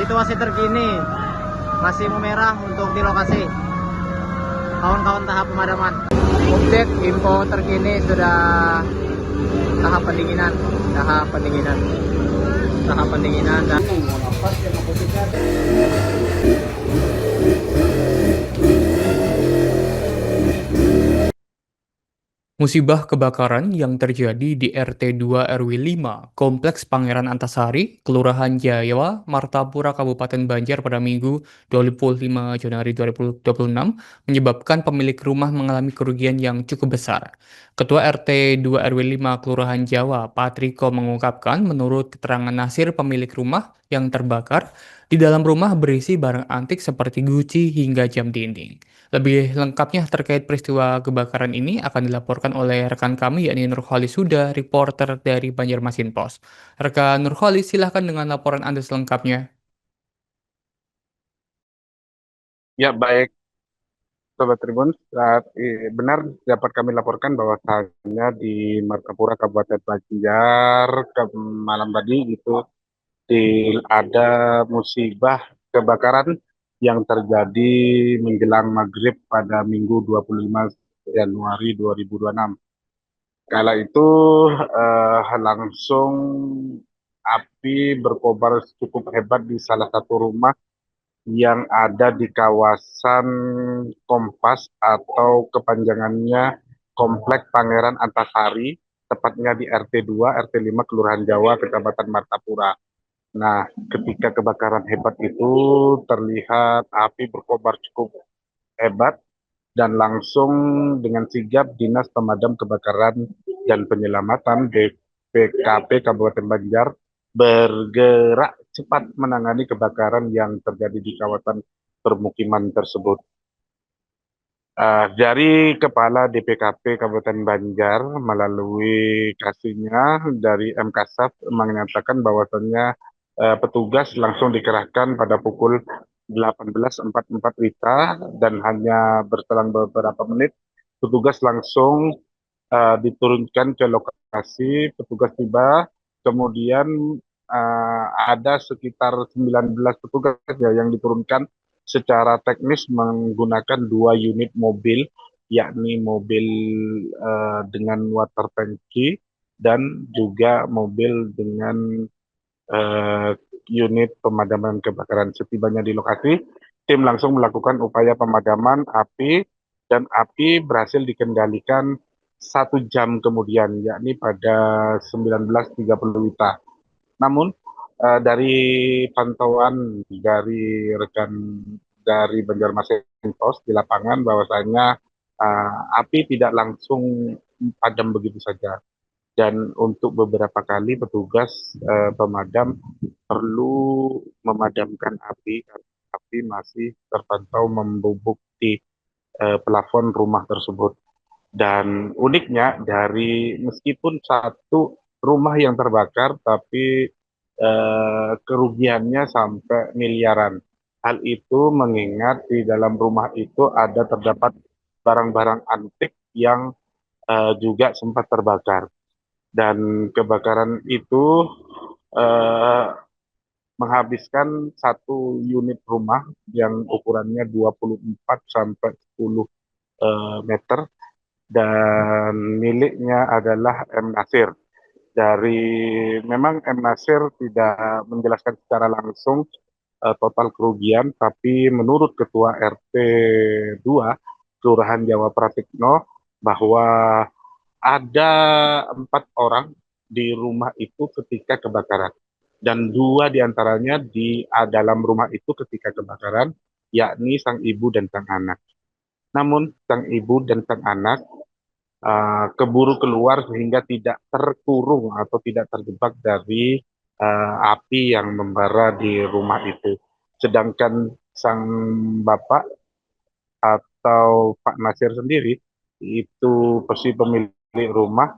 situasi terkini masih memerah untuk di lokasi. Kawan-kawan tahap pemadaman. Update info terkini sudah tahap pendinginan dan Musibah kebakaran yang terjadi di RT 2 RW 5, Kompleks Pangeran Antasari, Kelurahan Jayawa, Martapura, Kabupaten Banjar pada Minggu 25 Januari 2026 menyebabkan pemilik rumah mengalami kerugian yang cukup besar. Ketua RT 2 RW 5 Kelurahan Jawa, Patriko mengungkapkan menurut keterangan Nasir pemilik rumah yang terbakar, di dalam rumah berisi barang antik seperti guci hingga jam dinding. Lebih lengkapnya terkait peristiwa kebakaran ini akan dilaporkan oleh rekan kami yakni Nurholis Huda, reporter dari Banjarmasin Post. Rekan Nurholis, silahkan dengan laporan Anda selengkapnya. Ya, baik, Sobat Tribun. Benar dapat kami laporkan bahwasannya di Martapura, Kabupaten Banjar, malam tadi itu ada musibah kebakaran yang terjadi menjelang maghrib pada Minggu 25 Januari 2026. Kala itu langsung api berkobar cukup hebat di salah satu rumah yang ada di kawasan Kompas atau kepanjangannya Komplek Pangeran Antasari, tepatnya di RT 2, RT 5 Kelurahan Jawa, Kecamatan Martapura. Nah, ketika kebakaran hebat itu terlihat api berkobar cukup hebat dan langsung dengan sigap Dinas Pemadam Kebakaran dan Penyelamatan BPKP Kabupaten Banjar bergerak cepat menangani kebakaran yang terjadi di kawasan permukiman tersebut. Dari Kepala DPKP Kabupaten Banjar melalui kasihnya dari MKSAF menyatakan bahwasannya petugas langsung dikerahkan pada pukul 18.44 WITA dan hanya berselang beberapa menit petugas langsung diturunkan ke lokasi. Petugas tiba, kemudian ada sekitar 19 petugas ya yang diturunkan secara teknis menggunakan 2 unit mobil, yakni mobil dengan water tangki dan juga mobil dengan unit pemadaman kebakaran. Setibanya di lokasi, tim langsung melakukan upaya pemadaman api dan api berhasil dikendalikan 1 jam kemudian, yakni pada 19.30 WITA. Namun dari pantauan dari rekan dari Banjarmasin Post di lapangan bahwasanya api tidak langsung padam begitu saja. Dan untuk beberapa kali petugas pemadam perlu memadamkan api karena api masih terpantau membubuk di plafon rumah tersebut. Dan uniknya dari meskipun satu rumah yang terbakar, tapi kerugiannya sampai miliaran. Hal itu mengingat di dalam rumah itu terdapat barang-barang antik yang juga sempat terbakar. Dan kebakaran itu eh, menghabiskan 1 unit rumah yang ukurannya 24 sampai 10 meter dan miliknya adalah M. Nasir. Memang M. Nasir tidak menjelaskan secara langsung total kerugian, tapi menurut Ketua RT 2 Kelurahan Jawa Pratikno bahwa ada 4 orang di rumah itu ketika kebakaran dan 2 diantaranya di dalam rumah itu ketika kebakaran, yakni sang ibu dan sang anak. Namun sang ibu dan sang anak keburu keluar sehingga tidak terkurung atau tidak terjebak dari api yang membara di rumah itu. Sedangkan sang bapak atau Pak Nasir sendiri itu pemilik rumah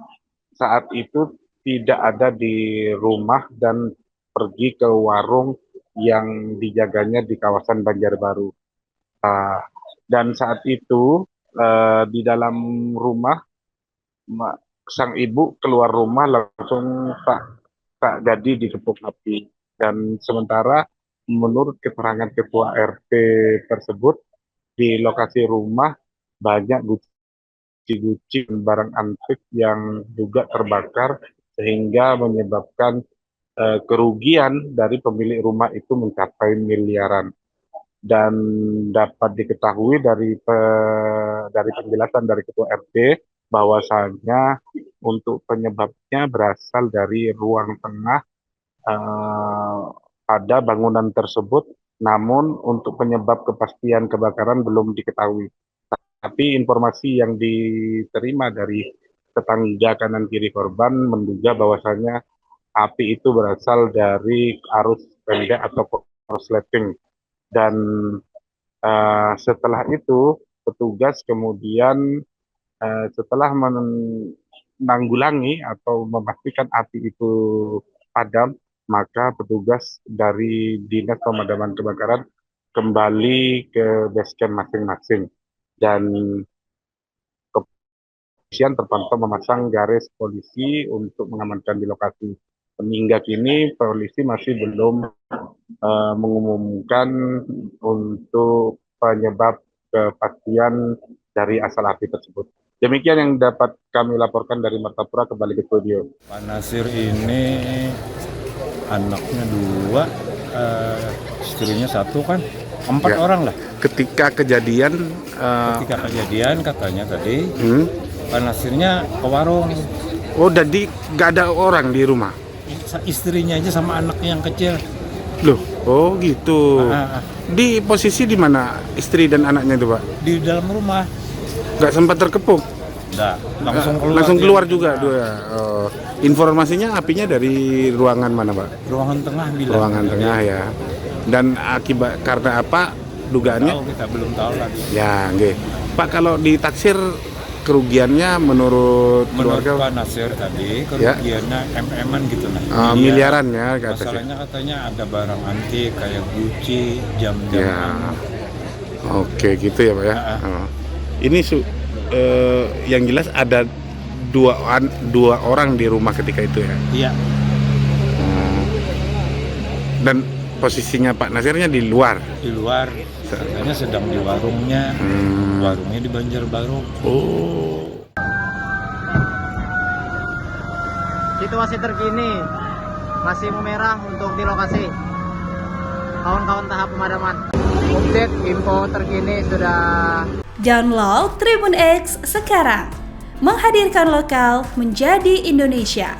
saat itu tidak ada di rumah dan pergi ke warung yang dijaganya di kawasan Banjarbaru. Dan saat itu di dalam rumah sang ibu keluar rumah langsung tak jadi dikepung api. Dan sementara menurut keterangan ketua RT tersebut, di lokasi rumah banyak guci-guci dan barang antik yang juga terbakar sehingga menyebabkan kerugian dari pemilik rumah itu mencapai miliaran. Dan dapat diketahui dari penjelasan dari ketua RT bahwasanya untuk penyebabnya berasal dari ruang tengah pada bangunan tersebut, namun untuk penyebab kepastian kebakaran belum diketahui. Tapi informasi yang diterima dari tetangga kanan kiri korban menduga bahwasanya api itu berasal dari arus pendek atau korsleting. Dan setelah itu petugas kemudian setelah menanggulangi atau memastikan api itu padam, maka petugas dari Dinas Pemadam Kebakaran kembali ke basecamp masing-masing. Dan kepolisian terpantau memasang garis polisi untuk mengamankan di lokasi. Hingga kini polisi masih belum mengumumkan untuk penyebab kepastian dari asal api tersebut. Demikian yang dapat kami laporkan dari Martapura, kembali ke studio. Pak Nasir ini anaknya 2, istrinya 1 kan, 4 Ya. orang lah. Ketika kejadian, Ketika kejadian katanya tadi Pak Nasirnya ke warung, jadi nggak ada orang di rumah? istrinya aja sama anaknya yang kecil. Loh, oh gitu. Ah, Di posisi di mana istri dan anaknya itu, Pak? di dalam rumah, Nggak sempat terkepung? udah langsung keluar. Langsung keluar dia. juga. Informasinya apinya dari ruangan mana, Pak? Ruangan tengah bilang. Ruangan tengah ya. Dan akibat karena apa dugaannya? Tahu, kita belum tahu lagi. Ya, nggih. Pak, kalau ditaksir kerugiannya menurut Menurut keluarga Pak Nasir tadi kerugiannya MM-an gitu nah. miliaran ya katanya. Masalahnya katanya ada barang antik kayak Gucci, jam-jam. Ya. Oke, gitu ya, Pak ya. Ini yang jelas ada dua orang di rumah ketika itu ya. Iya. Dan posisinya Pak Nasirnya di luar. Di luar, katanya sedang di warungnya. Warungnya di Banjarbaru. Oh. Situasi terkini masih memerah untuk di lokasi. Kawan-kawan tahap pemadaman. Update info terkini sudah. Download Tribun X sekarang. Menghadirkan lokal menjadi Indonesia.